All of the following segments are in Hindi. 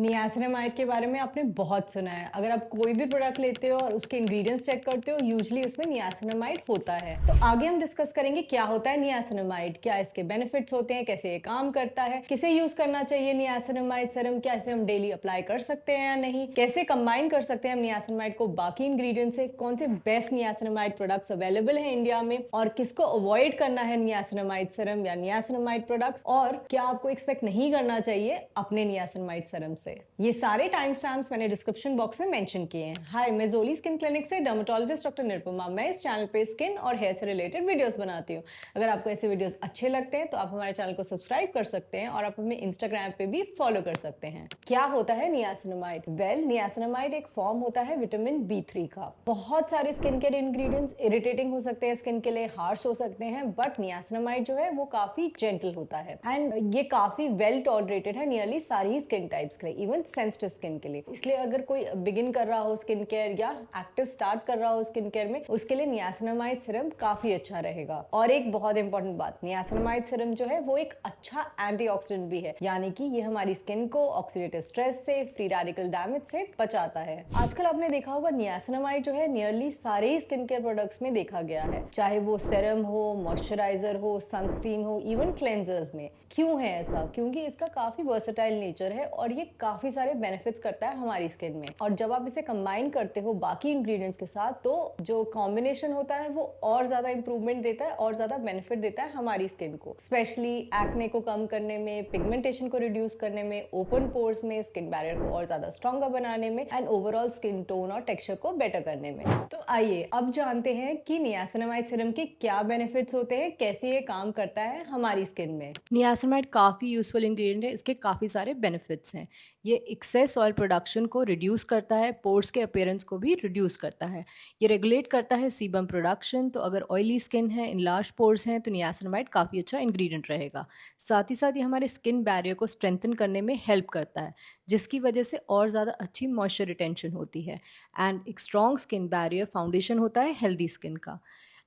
नियासिनामाइड के बारे में आपने बहुत सुना है। अगर आप कोई भी प्रोडक्ट लेते हो और उसके इंग्रेडिएंट्स चेक करते हो, यूजुअली उसमें नियासिनामाइड होता है। तो आगे हम डिस्कस करेंगे क्या होता है नियासिनामाइड, क्या इसके बेनिफिट्स होते हैं, कैसे ये काम करता है, किसे यूज करना चाहिए नियासिनामाइड सीरम, क्या इसे हम डेली अप्लाई कर सकते हैं या नहीं, कैसे कंबाइन कर सकते हैं हम नियासिनामाइड को बाकी इंग्रेडिएंट से, कौन से बेस्ट नियासिनामाइड प्रोडक्ट्स अवेलेबल है इंडिया में और किसको अवॉइड करना है नियासिनामाइड सीरम या नियासिनामाइड प्रोडक्ट्स, और क्या आपको एक्सपेक्ट नहीं करना चाहिए अपने नियासिनामाइड सीरम से। ये सारे टाइम स्टैम्प्स मैंने डिस्क्रिप्शन बॉक्स में मेंशन किए हैं। हाय, मैं जोली स्किन क्लिनिक से डर्मेटोलॉजिस्ट डॉक्टर निरुपमा। मैं इस चैनल पे स्किन और हेयर से रिलेटेड वीडियोस बनाती हूँ। अगर आपको ऐसे वीडियोस अच्छे लगते हैं तो आप हमारे चैनल को सब्सक्राइब कर सकते हैं और आप हमें इंस्टाग्राम पे भी फॉलो कर सकते हैं। क्या होता है नियासिनामाइड? वेल, नियासिनामाइड एक फॉर्म होता है विटामिन B3 का। बहुत सारे स्किन केयर इंग्रेडिएंट्स इरिटेटिंग हो सकते हैं स्किन के लिए, हार्श हो सकते हैं, बट नियासिनामाइड जो है वो काफी जेंटल होता है एंड ये काफी वेल टॉलरेटेड है नियरली सारी स्किन टाइप्स के लिए, इवन सेंसिटिव स्किन के लिए। इसलिए अगर कोई बिगिन कर रहा हो स्किन केयर या एक्टिव स्टार्ट कर रहा हो स्किन केयर में, उसके लिए नियासिनामाइड सीरम काफी अच्छा रहेगा। और एक बहुत इंपॉर्टेंट बात, नियासिनामाइड सीरम जो है वो एक अच्छा एंटीऑक्सीडेंट भी है, यानी कि ये हमारी स्किन को ऑक्सीडेटिव स्ट्रेस से, फ्री रेडिकल डैमेज से बचाता है। आजकल आपने देखा होगा नियासिनामाइड जो है नियरली सारे ही स्किन केयर प्रोडक्ट्स में देखा गया है, चाहे वो सीरम हो, मॉइस्चराइजर हो, सनस्क्रीन हो, इवन क्लेंजर्स में। क्यों है ऐसा? क्योंकि इसका काफी वर्सेटाइल नेचर है और ये काफी सारे बेनिफिट्स करता है हमारी स्किन में। और जब आप इसे कंबाइन करते हो बाकी इंग्रेडिएंट्स के साथ, तो जो कॉम्बिनेशन होता है वो और ज्यादा इंप्रूवमेंट देता है और ज्यादा बेनिफिट देता है हमारी स्किन को, स्पेशली एक्ने को कम करने में, पिगमेंटेशन को रिड्यूस करने में, ओपन पोर्स में, स्किन बैरियर को और ज्यादा स्ट्रॉन्गर बनाने में एंड ओवरऑल स्किन टोन और टेक्सचर को बेटर करने में। तो आइए अब जानते हैं कि नियासिनामाइड सीरम के क्या बेनिफिट्स होते हैं, कैसे ये काम करता है हमारी स्किन में। नियासिनामाइड काफ़ी यूज़फुल इंग्रेडिएंट है, इसके काफ़ी सारे बेनिफिट्स हैं। ये एक्सेस ऑयल प्रोडक्शन को रिड्यूस करता है, पोर्स के अपीयरेंस को भी रिड्यूस करता है। ये रेगुलेट करता है सीबम प्रोडक्शन, तो अगर ऑयली स्किन है, इनलार्ज पोर्स हैं, तो नियासिनामाइड काफ़ी अच्छा इंग्रेडिएंट रहेगा। साथ ही साथ ये हमारे स्किन बैरियर को स्ट्रेंथन करने में हेल्प करता है, जिसकी वजह से और ज़्यादा अच्छी मॉइस्चर रिटेंशन होती है। एंड एक स्ट्रॉन्ग स्किन बैरियर फाउंडेशन होता है हेल्दी स्किन का।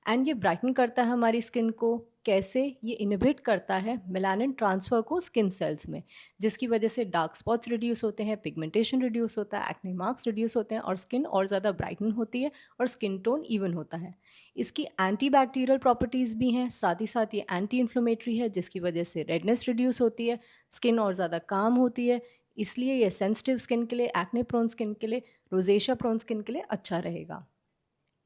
एंड ये ब्राइटन करता है हमारी स्किन को। कैसे? ये इनहिबिट करता है मेलानिन ट्रांसफ़र को स्किन सेल्स में, जिसकी वजह से डार्क स्पॉट्स रिड्यूस होते हैं, पिगमेंटेशन रिड्यूस होता है, एक्ने मार्क्स रिड्यूस होते हैं और स्किन और ज़्यादा ब्राइटन होती है और स्किन टोन इवन होता है। इसकी एंटी बैक्टीरियल प्रॉपर्टीज़ भी हैं, साथ ही साथ ये एंटी इन्फ्लेमेटरी है, जिसकी वजह से रेडनेस रिड्यूस होती है, स्किन और ज़्यादा काम होती है। इसलिए ये सेंसिटिव स्किन के लिए, एक्ने प्रोन स्किन के लिए, रोजेशिया प्रोन स्किन के लिए अच्छा रहेगा।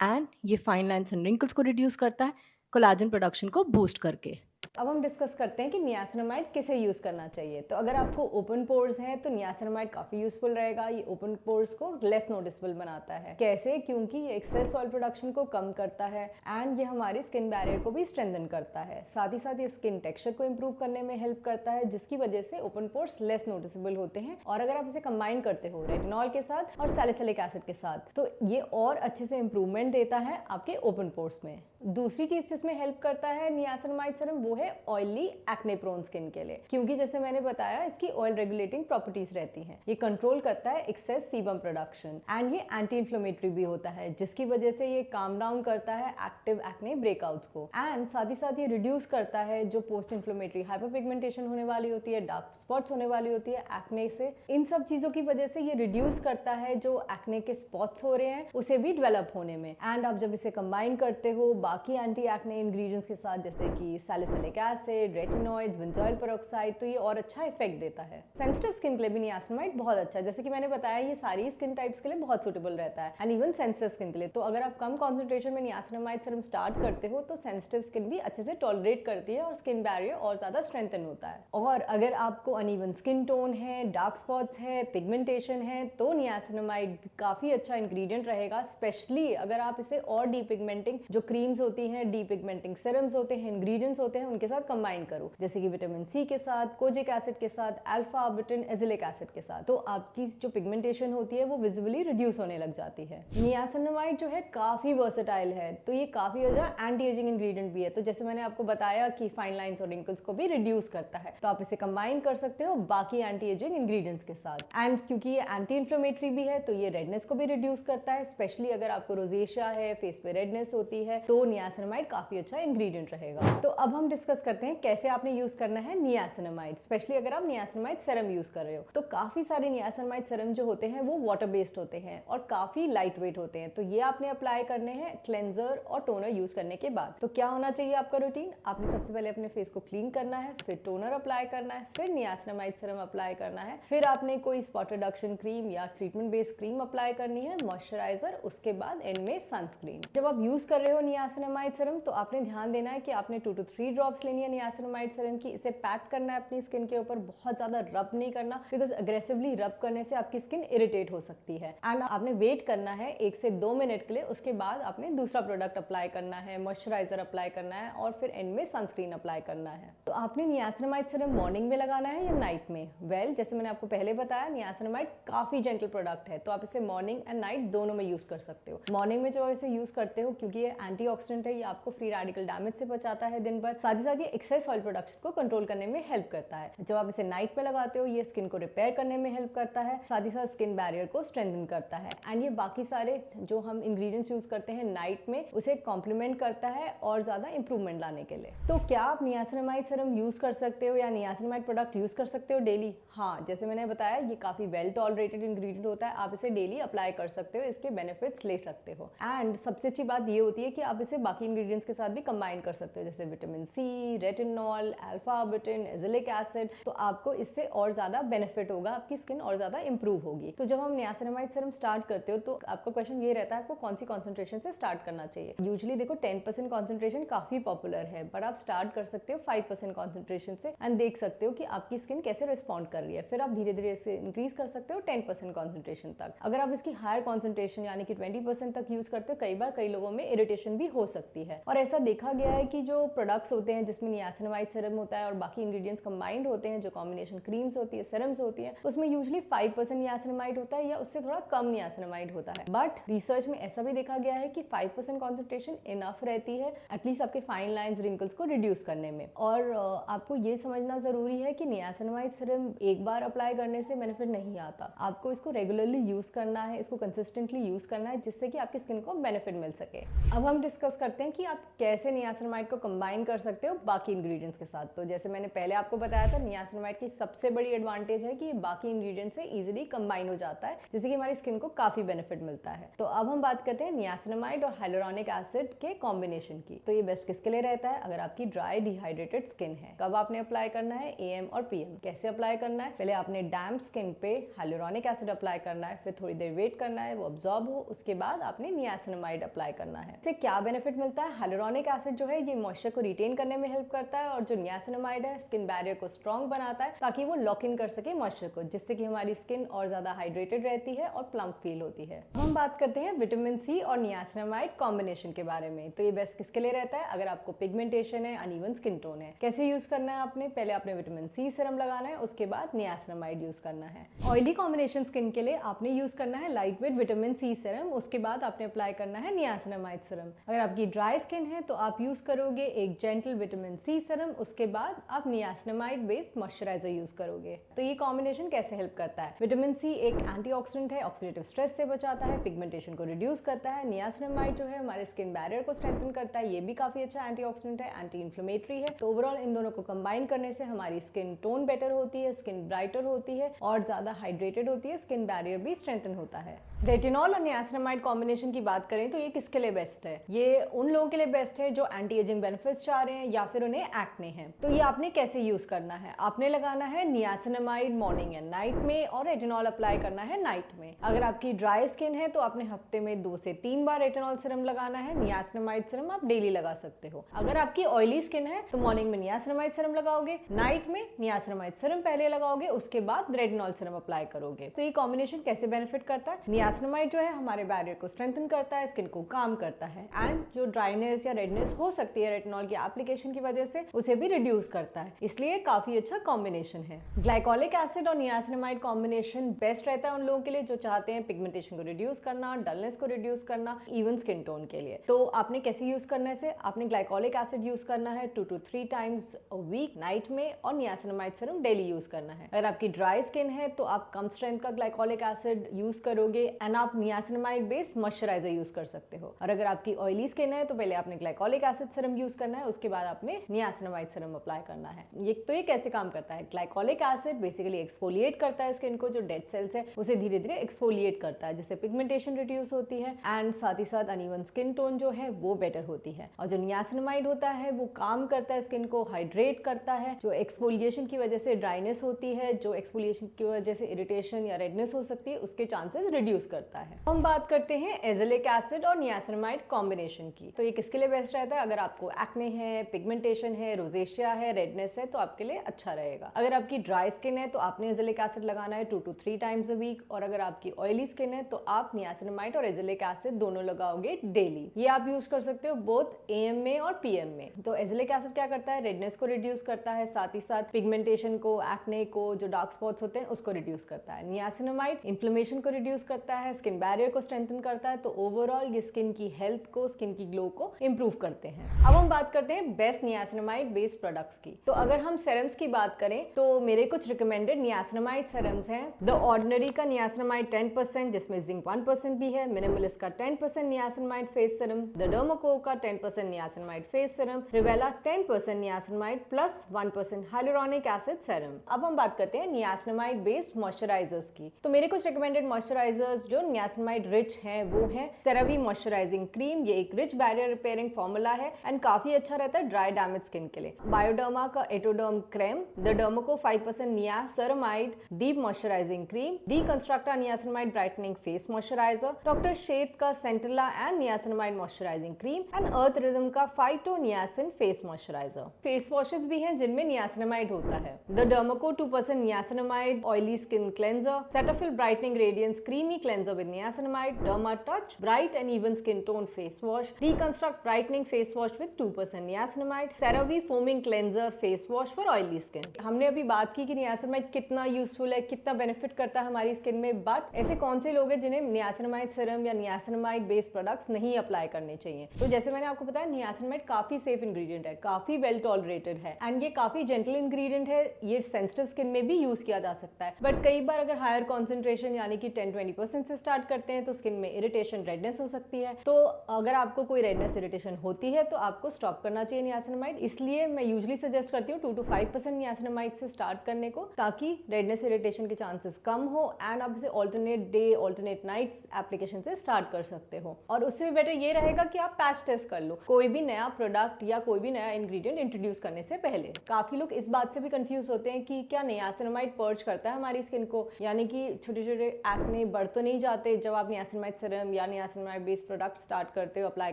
एंड ये फाइन लाइन्स एंड रिंकल्स को रिड्यूस करता है कोलाजन प्रोडक्शन को बूस्ट करके। अब हम डिस्कस करते हैं कि नियासिनामाइड किसे यूज करना चाहिए। तो अगर आपको ओपन पोर्स हैं तो नियासिनामाइड काफी यूजफुल रहेगा। ये ओपन पोर्स को लेस नोटिसेबल बनाता है। कैसे? क्योंकि ये एक्सेस ऑयल प्रोडक्शन को कम करता है एंड ये हमारी स्किन बैरियर को भी स्ट्रेंथन करता है। साथ ही साथ ये स्किन टेक्सचर को इंप्रूव करने में हेल्प करता है, जिसकी वजह से ओपन पोर्स लेस नोटिसेबल होते हैं। और अगर आप इसे कंबाइन करते हो रेटिनॉल के साथ और सैलिसिलिक एसिड के साथ, तो ये और अच्छे से इंप्रूवमेंट देता है आपके ओपन पोर्स में। दूसरी चीज जिसमें हेल्प करता है नियासिनामाइड सीरम, वो है ऑयली एक्ने प्रोन स्किन के लिए, क्योंकि जैसे मैंने बताया इसकी ऑयल रेगुलेटिंग प्रॉपर्टीज रहती हैं। ये कंट्रोल करता है एक्सेस सीबम प्रोडक्शन एंड ये एंटी इन्फ्लेमेटरी भी होता है, जिसकी वजह से ये काम डाउन करता है एक्टिव एक्ने ब्रेकआउट्स को। एंड साथ ही साथ ये रिड्यूस करता है जो पोस्ट इन्फ्लेमेटरी हाइपरपिगमेंटेशन होने वाली होती है, डार्क स्पॉट्स होने वाली होती है एक्ने से। इन सब चीजों की वजह से ये रिड्यूस करता है जो एक्ने के स्पॉट्स हो रहे हैं उसे भी डेवलप होने में। एंड आप जब इसे कंबाइन करते हो बाकी एंटी एक्ने इंग्रेडिएंट्स के साथ, जैसे कि salicylic acid, retinoids, benzoyl peroxide, तो ये और अच्छा इफेक्ट देता है। सेंसिटिव स्किन के लिए भी नियासिनामाइड बहुत अच्छा है। जैसे कि मैंने बताया ये सारी स्किन टाइप्स के लिए बहुत सुटेबल रहता है एंड इवन सेंसिटिव स्किन के लिए। तो अगर आप कम कॉन्सेंट्रेशन में नियासिनामाइड सीरम स्टार्ट करते हो तो सेंसिटिव स्किन भी अच्छे से टॉलरेट करती है और स्किन बैरियर और ज्यादा स्ट्रेंथन होता है। और अगर आपको अनइवन स्किन टोन है, डार्क स्पॉट्स है, पिगमेंटेशन है, तो नियासिनामाइड काफी अच्छा इंग्रेडिएंट रहेगा, स्पेशली अगर आप इसे और डीपिगमेंटिंग जो क्रीम्स होती हैं, डीपिगमेंटिंग सीरम्स होते हैं, इंग्रेडिएंट्स होते हैं, उनके साथ कंबाइन करो, जैसे कि विटामिन सी के साथ, कोजिक एसिड के साथ, अल्फा आर्बिटिन एजिलिक एसिड के साथ, तो आपकी जो पिगमेंटेशन होती है वो विजिबली रिड्यूस होने लग जाती है। नियासिनामाइड जो है काफी वर्सेटाइल है, तो ये काफी अच्छा एंटी एजिंग इंग्रेडिएंट भी है। तो जैसे मैंने आपको बताया कि फाइन लाइंस और रिंकल्स को भी रिड्यूस करता है, तो आप इसे कंबाइन कर सकते हो बाकी एंटी एजिंग इंग्रेडिएंट्स के साथ। एंड क्योंकि ये एंटी इन्फ्लेमेटरी भी है तो ये रेडनेस को भी रिड्यूस करता है, स्पेशली अगर आपको रोजेशिया है, फेस पे रेडनेस होती है, तो नियासिनामाइड काफी अच्छा इंग्रेडिएंट रहेगा। तो अब हम डिस्कस करते हैं कैसे आपने यूज करना है नियासिनामाइड, स्पेशली अगर आप नियासिनामाइड सेरम यूज कर रहे हो। तो काफी सारे नियासिनामाइड सेरम जो होते हैं वो वाटर बेस्ड होते हैं और काफी लाइट वेट होते हैं। तो ये आपने अप्लाई करने हैं क्लेंजर और टोनर यूज करने के बाद। तो क्या होना चाहिए आपका रूटीन, आपने सबसे पहले अपने फेस को क्लीन करना है, फिर टोनर अप्लाई करना है, फिर नियासिनामाइड सेरम अप्लाई करना है, फिर आपने कोई स्पॉट रिडक्शन क्रीम या ट्रीटमेंट बेस्ड क्रीम अप्लाई करनी है, मॉइस्चराइजर, उसके बाद एंड में सनस्क्रीन। जब आप यूज कर रहे हो नियासिनामाइड सेरम तो आपने ध्यान देना है कि आपने 2 to 3 ड्रॉप्स लेनी है नियासिनामाइड सेरम की। इसे पैट करना है अपनी स्किन के ऊपर, बहुत ज्यादा रब नहीं करना, बिकॉज अग्रेसिवली रब करने से आपकी स्किन इरिटेट हो सकती है। एंड आपने वेट करना है 1 से 2 मिनट के लिए, उसके बाद आपने दूसरा प्रोडक्ट अप्लाई करना है, मॉइस्चराइजर अप्लाई करना है और फिर एंड में सनस्क्रीन अप्लाई करना है। तो आपने नियासिनामाइड सेरम मॉर्निंग में लगाना है या नाइट में? जैसे मैंने आपको पहले बताया, नियासिनामाइड काफी जेंटल प्रोडक्ट है, तो आप इसे मॉर्निंग एंड नाइट दोनों में यूज कर सकते हो। मॉर्निंग में जो इसे यूज करते हो, क्योंकि ये एंटीऑक्सीडेंट है, ये आपको फ्री रेडिकल डैमेज से बचाता है दिन भर, साथ ही साथ ये एक्सेस ऑयल प्रोडक्शन को कंट्रोल करने में हेल्प करता है। जब आप इसे नाइट में लगाते हो, ये स्किन को रिपेयर करने में हेल्प करता है, साथ ही साथ स्किन बैरियर को स्ट्रेंथन करता है। एंड ये बाकी सारे जो हम इंग्रेडिएंट्स यूज करते हैं नाइट में, उसे कॉम्प्लीमेंट करता है और ज्यादा इंप्रूवमेंट लाने के लिए। तो क्या आप नियासिनामाइड सेरम यूज कर सकते हो या नियासिनामाइड प्रोडक्ट यूज कर सकते हो डेली? हाँ, जैसे मैंने बताया, ये काफी वेल टॉलरेटेड इंग्रेडिएंट होता है, आप इसे डेली अप्लाई कर सकते हो, इसके बेनिफिट्स ले सकते हो। एंड सबसे अच्छी बात ये होती है कि आप इसे बाकी इंग्रेडिएंट्स के साथ भी कंबाइन कर सकते हो, जैसे विटामिन सी, रेटिनॉल, अल्फा बिटिन, एजिलिक एसिड। तो आपको इससे और ज्यादा बेनिफिट होगा, आपकी स्किन और ज्यादा इंप्रूव होगी। तो जब हम नियासिनामाइड सेरम स्टार्ट करते हो तो आपका क्वेश्चन ये रहता है आपको कौन सी कॉन्सेंट्रेशन से स्टार्ट करना चाहिए। यूजुअली देखो 10% कॉन्सेंट्रेशन काफी पॉपुलर है, बट आप स्टार्ट कर सकते हो 5% कॉन्सेंट्रेशन से एंड देख सकते हो कि आपकी स्किन कैसे रिस्पॉन्ड कर रही है। फिर आप धीरे धीरे इसे इंक्रीज कर सकते हो 10% कॉन्सेंट्रेशन तक। अगर आप इसकी हायर कॉन्सेंट्रेशन यानी कि 20% तक यूज करते हो, कई बार कई लोगों में इरिटेशन भी हो सकती है। और ऐसा देखा गया है कि जो प्रोडक्ट्स होते हैं जिसमें नियासिनामाइड सेरम होता है और बाकी इंग्रेडिएंट्स कंबाइंड होते हैं, जो कॉम्बिनेशन क्रीम्स होती है, सेरम्स होती है, उसमें यूजुअली 5% नियासिनामाइड होता है या उससे थोड़ा कम नियासिनामाइड होता है। बट रिसर्च में ऐसा भी देखा गया है कि 5% कॉन्सेंट्रेशन इनफ रहती है एटलीस्ट आपके फाइन लाइंस, रिंकल्स को रिड्यूस करने में। और आपको ये समझना जरूरी है कि नियासिनामाइड सेरम एक बार अप्लाई करने से बेनिफिट नहीं आता, आपको इसको रेगुलरली यूज करना है, इसको कंसिस्टेंटली यूज करना है, जिससे कि आपकी स्किन को बेनिफिट मिल सके। अब हम डिस्कस करते हैं कि आप कैसे नियासिनामाइड को कंबाइन कर सकते हो बाकी इंग्रेडिएंट्स के साथ। तो जैसे मैंने पहले आपको बताया था, नियासिनामाइड की सबसे बड़ी एडवांटेज है कि ये बाकी इंग्रेडिएंट्स से इजीली कंबाइन हो जाता है, जिससे कि हमारी स्किन को काफी बेनिफिट मिलता है। तो अब हम बात करते हैं नियासिनामाइड और हाइलुरोनिक एसिड के कॉम्बिनेशन की। तो ये बेस्ट किसके लिए रहता है? अगर आपकी ड्राई डिहाइड्रेटेड स्किन है। कब आपने अप्लाई करना है? AM और PM। कैसे अप्लाई करना है? पहले आपने डैम्प स्किन पे हाइलुरोनिक एसिड अप्लाई करना है, फिर थोड़ी देर वेट करना है वो अब्सॉर्ब हो, उसके बाद आपने नियासिनामाइड अप्लाई करना है। इससे क्या बेनिफिट मिलता है? हाइलुरोनिक एसिड जो है ये मॉइस्चर को रिटेन करने में हेल्प करता है, और जो नियासिनामाइड है स्किन बैरियर को स्ट्रॉन्ग बनाता है ताकि वो लॉक इन कर सके मॉइस्चर को, जिससे कि हमारी स्किन और ज्यादा हाइड्रेटेड रहती है और प्लम्प फील होती है। हम बात करते हैं विटामिन सी और नियासिनामाइड कॉम्बिनेशन के बारे में। तो ये बेस्ट किसके लिए रहता है? अगर आपको पिगमेंटेशन है, अनइवन स्किन टोन है। कैसे यूज करना है आपने? पहले आपने विटामिन सी सीरम लगाना है, उसके बाद नियासिनामाइड यूज करना है। ऑयली कॉम्बिनेशन स्किन के लिए आपने यूज करना है light weight vitamin C serum, उसके बाद आपने अप्लाई करना है नियासिनामाइड सीरम। अगर आपकी ड्राई स्किन है तो आप यूज करोगे एक जेंटल विटामिन सी सीरम, उसके बाद आप नियासिनामाइड बेस्ड मॉइस्चराइजर यूज करोगे। तो ये कॉम्बिनेशन कैसे हेल्प करता है? विटामिन सी एक एंटीऑक्सीडेंट है, ऑक्सीडेटिव स्ट्रेस से बचाता है, पिगमेंटेशन को रिड्यूस करता है। नियासिनामाइड जो है हमारे स्किन बैरियर को स्ट्रेंथन करता है, ये भी काफी अच्छा एंटीऑक्सीडेंट है, एंटी इन्फ्लेमेटरी है। तो ओवरऑल इन दोनों को कंबाइन करने से हमारी स्किन टोन बेटर होती है, स्किन ब्राइटर होती है और ज्यादा हाइड्रेटेड होती है, स्किन बैरियर भी स्ट्रेंथन होता है। रेटिनॉल और नियासिनामाइड कॉम्बिनेशन की बात करें तो ये किसके लिए बेस्ट है? ये उन लोगों के लिए बेस्ट है जो एंटी एजिंग बेनिफिट्स चाह रहे हैं या फिर उन्हें एक्ने है। तो ये आपने कैसे यूज करना है? आपने लगाना है नियासिनामाइड मॉर्निंग एंड नाइट में और रेटिनॉल अप्लाई करना है नाइट में। अगर आपकी ड्राई स्किन है तो आपने हफ्ते में 2 से 3 बार रेटिनॉल सीरम लगाना है। नियासिनामाइड सीरम आप डेली लगा सकते हो। अगर आपकी ऑयली स्किन है तो मॉर्निंग में नियासिनामाइड सीरम लगाओगे, नाइट में नियासिनामाइड सीरम पहले लगाओगे, उसके बाद रेटिनॉल सीरम अप्लाई करोगे। तो ये कॉम्बिनेशन कैसे बेनिफिट करता है? नियासिनामाइड जो है हमारे बैरियर को स्ट्रेंथन करता है, स्किन को काम करता है, एंड जो ड्राइनेस या रेडनेस हो सकती है रेटिनॉल की एप्लीकेशन की वजह से उसे भी रिड्यूस करता है। इसलिए काफी अच्छा कॉम्बिनेशन है। ग्लाइकोलिक एसिड और नियासिनामाइड कॉम्बिनेशन बेस्ट रहता है उन लोगों के लिए जो चाहते हैं पिगमेंटेशन को रिड्यूस करना, डलनेस को रिड्यूस करना, इवन स्किन टोन के लिए। तो आपने कैसे यूज करना है इसे? आपने ग्लाइकोलिक एसिड यूज करना है 2 to 3 times a week night में, और नियासिनामाइड सीरम डेली यूज करना है। अगर आपकी ड्राई स्किन है तो आप कम स्ट्रेंथ का ग्लाइकोलिक एसिड यूज करोगे एंड आप नियासिनामाइड बेस्ड मॉइस्चराइजर यूज कर सकते हो। और अगर आपकी ऑयली स्किन है तो पहले आपने ग्लाइकोलिक एसिड सीरम यूज करना है, उसके बाद आपने नियासिनामाइड सीरम अप्लाई करना है। ये कैसे काम करता है? ग्लाइकोलिक एसिड बेसिकली एक्सफोलिएट करता है स्किन को, जो डेड सेल्स है उसे धीरे धीरे एक्सफोलिएट करता है, जिससे पिगमेंटेशन रिड्यूस होती है एंड साथ ही साथ अनइवन स्किन टोन जो है वो बेटर होती है। और जो नियासिनामाइड होता है वो काम करता है स्किन को हाइड्रेट करता है, जो एक्सफोलिएशन की वजह से ड्राइनेस होती है, जो एक्सफोलिएशन की वजह से इरिटेशन या रेडनेस हो सकती है, उसके चांसेस रिड्यूस करता है। हम बात करते हैं एजेलिक एसिड और नियासिनामाइड कॉम्बिनेशन की। तो ये किसके लिए बेस्ट रहता है? अगर आपको एक्ने है, पिगमेंटेशन है, रोजेशिया है, रेडनेस है, तो आपके लिए अच्छा रहेगा। अगर आपकी ड्राई स्किन है तो आपने एजेलिक एसिड लगाना है 2 to 3 टाइम्स अ वीक, और अगर आपकी ऑयली स्किन है तो आप नियासिनामाइड और एजेलिक एसिड दोनों लगाओगे डेली। ये आप यूज कर सकते हो बोथ एएम में और पीएम में। तो एजेलिक एसिड क्या करता है? रेडनेस को रिड्यूस करता है, साथ ही साथ पिगमेंटेशन को, एक्ने को, जो डार्क स्पॉट्स होते हैं उसको रिड्यूस करता है। नियासिनामाइड इन्फ्लेमेशन को रिड्यूस करता है, स्किन बैरियर को स्ट्रेंथन करता है। तो ओवरऑल ये स्किन की हेल्थ को, स्किन की ग्लो को इंप्रूव करते हैं। अब हम बात करते हैं बेस्ट नियासिनामाइड बेस्ड प्रोडक्ट्स की। तो अगर हम सेरम्स की बात करें तो मेरे कुछ रिकमेंडेड नियासिनामाइड सेरम्स हैं। द ऑर्डिनरी का नियासिनामाइड 10%, जिसमें जिंक 1% भी है। मिनिमलिस्ट का 10% niacinamide face serum. The Dermaco का 10% नियासिनामाइड फेस सीरम। रिवेला 10% niacinamide plus 1% hyaluronic acid serum. अब हम बात करते हैं नियासिनामाइड बेस्ड मॉइस्चराइजर्स की। तो मेरे कुछ रिकमेंडेड मॉइस्चराइजर्स जो नियासिनामाइड रिच हैं वो है सेरावी मॉइस्चराइजिंग क्रीम। ये एक रिच बैरियर रिपेयरिंग फॉर्मूला है एंड काफी अच्छा रहता है ड्राई डैमेज स्किन के लिए। बायोडर्मा का Atoderm cream. The Dermaco 5% niacinamide deep moisturising cream. डीकंस्ट्रक्टा niacinamide brightening face moisturiser. Doctor Sheth का centella and niacinamide moisturising cream and Earth Rhythm का phyto niacin face moisturiser. Face washes भी हैं जिनमें नियासिनामाइड होता है। The Dermaco 2% niacinamide oily skin cleanser. Cetaphil brightening radiance creamy cleanser with niacinamide. Derma Touch bright and even skin tone face wash. Deconstruct brightening face wash with 2% niacinamide. CeraVe foaming cleanser face wash for oily skin. हमने अभी बात की कि नियासिनामाइड कितना यूजफुल है, कितना बेनिफिट करता है हमारी स्किन में, बट ऐसे कौन से लोग हैं जिन्हें नियासिनामाइड सीरम या नियासिनामाइड बेस्ड प्रोडक्ट्स नहीं अप्लाई करने चाहिए? तो जैसे मैंने आपको बताया, नियासिनामाइड काफी सेफ इंग्रेडिएंट है, काफी वेल टॉलरेटेड है एंड ये काफी जेंटल इंग्रेडिएंट है। ये सेंसिटिव स्किन में भी यूज किया जा सकता है, बट कई बार अगर हायर कॉन्सेंट्रेशन यानी कि 10-20% से स्टार्ट करते हैं तो स्किन में इरिटेशन, रेडनेस हो सकती है। तो अगर आपको कोई रेडनेस, इरिटेशन होती है तो आपको स्टॉप करना चाहिए नियासिनामाइड। इसलिए मैं यूजुअली सजेस्ट करती हूँ 2 to 5% नियासिनामाइड से स्टार्ट करने को, ताकि रेडनेस, इरिटेशन के चांसेस कम हो एंड आप इसे alternate day, alternate nights application से स्टार्ट कर सकते हो। और उससे भी बेटर ये रहेगा कि आप पैच टेस्ट कर लो कोई भी नया प्रोडक्ट या कोई भी नया इंग्रेडिएंट इंट्रोड्यूस करने से पहले। काफी लोग इस बात से भी कंफ्यूज होते हैं कि क्या नियासिनामाइड पर्च करता है हमारी स्किन को, यानी कि छोटे छोटे एक्ने बढ़ तो नहीं जाते जब आप नियासिनामाइड सीरम या नियासिनामाइड बेस्ड प्रोडक्ट स्टार्ट करते हो अप्लाई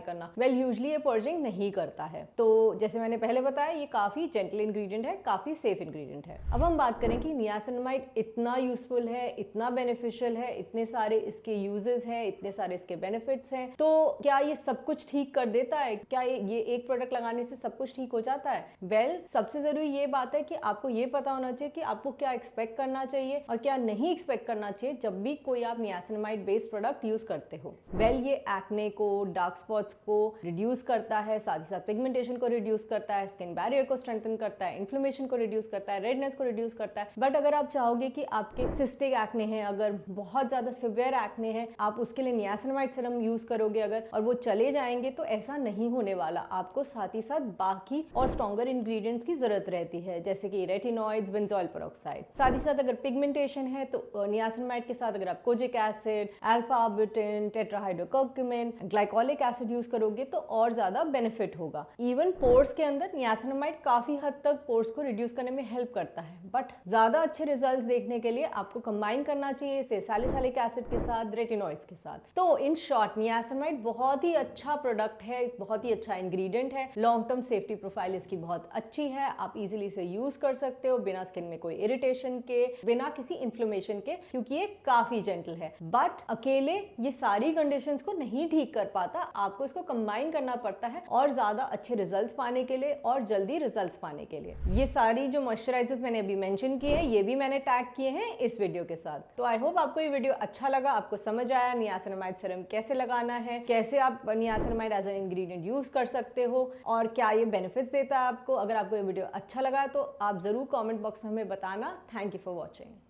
करना? वेल, यूजुअली ये पर्जिंग नहीं करता है। तो जैसे मैंने पहले बताया, ये काफी जेंटल इंग्रेडिएंट है, काफी सेफ इंग्रेडिएंट है। अब हम बात करें कि नियासिनामाइड इतना यूजफुल है, इतना बेनिफिशियल है, इतने सारे इसके यूजेस हैं, इतने सारे इसके बेनिफिट्स हैं, तो क्या ये सब कुछ ठीक कर देता है? क्या ये एक प्रोडक्ट लगाने से सब कुछ ठीक हो जाता है? वेल, सबसे जरूरी ये बात है कि आपको ये पता होना चाहिए कि आपको क्या एक्सपेक्ट करना चाहिए और क्या नहीं एक्सपेक्ट करना चाहिए जब भी कोई आप नियासिनामाइड बेस्ड प्रोडक्ट यूज करते हो। वेल, ये एक्ने को, डार्क स्पॉट्स को रिड्यूस करता है, साथ ही साथ पिगमेंटेशन को रिड्यूस करता है, स्किन बैरियर को स्ट्रेंथन करता है, इन्फ्लेमेशन को रिड्यूस करता है, रेडनेस को रिड्यूस करता है। बट अगर आप चाहोगे कि आपके सिस्टिक एक्ने हैं, अगर बहुत ज्यादा सिवियर एक्ने है, आप उसके लिए नियासिनामाइड सीरम यूज करोगे अगर, और वो चले जाएंगे, तो ऐसा नहीं होने वाला। आपको साथ ही साथ बाकी और स्ट्रॉन्गर इंग्रेडिएंट्स की जरूरत रहती है, जैसे कि रेटिनॉइड्स, बेंजोइल पेरोक्साइड। साथ ही साथ अगर पिगमेंटेशन है तो नियासिनामाइड के साथ अगर आप kojic acid, alpha butane, tetrahydrocurcumin, glycolic acid use करोगे तो और ज्यादा बेनिफिट होगा। इवन पोर्स के अंदर नियासिनामाइड काफी हद तक पोर्स को रिड्यूस करने में हेल्प करता है, बट ज्यादा अच्छे रिजल्ट्स देखने के लिए आपको कंबाइन करना चाहिए इसे सैलिसिलिक एसिड के साथ, रेटिनॉइड्स के साथ। तो इन शॉर्ट, नियासिनामाइड बहुत ही अच्छा प्रोडक्ट है, बहुत ही अच्छा इंग्रेडिएंट है। लॉन्ग टर्म सेफ्टी प्रोफाइल इसकी बहुत अच्छी है, आप इजीली इसे यूज कर सकते हो बिना स्किन में कोई इरिटेशन के, बिना किसी इन्फ्लेमेशन के, क्योंकि ये काफी जेंटल है। बट अकेले ये सारी कंडीशंस को नहीं ठीक कर पाता, आपको इसको कंबाइन करना पड़ता है और ज्यादा अच्छे रिजल्ट्स पाने के लिए और जल्दी रिजल्ट्स पाने के लिए। ये सारी जो मॉइस्चराइजर्स मैंने अभी मेंशन किए हैं, ये भी मैंने टैग किए हैं इस वीडियो के साथ। तो आई होप आपको ये वीडियो अच्छा लगा, आपको समझ आया नियासिनामाइड सीरम कैसे लगाना है, कैसे आप niacinamide as an ingredient use कर सकते हो और क्या ये बेनिफिट्स देता है आपको। अगर आपको ये वीडियो अच्छा लगा तो आप जरूर कमेंट बॉक्स में हमें बताना। Thank you for watching.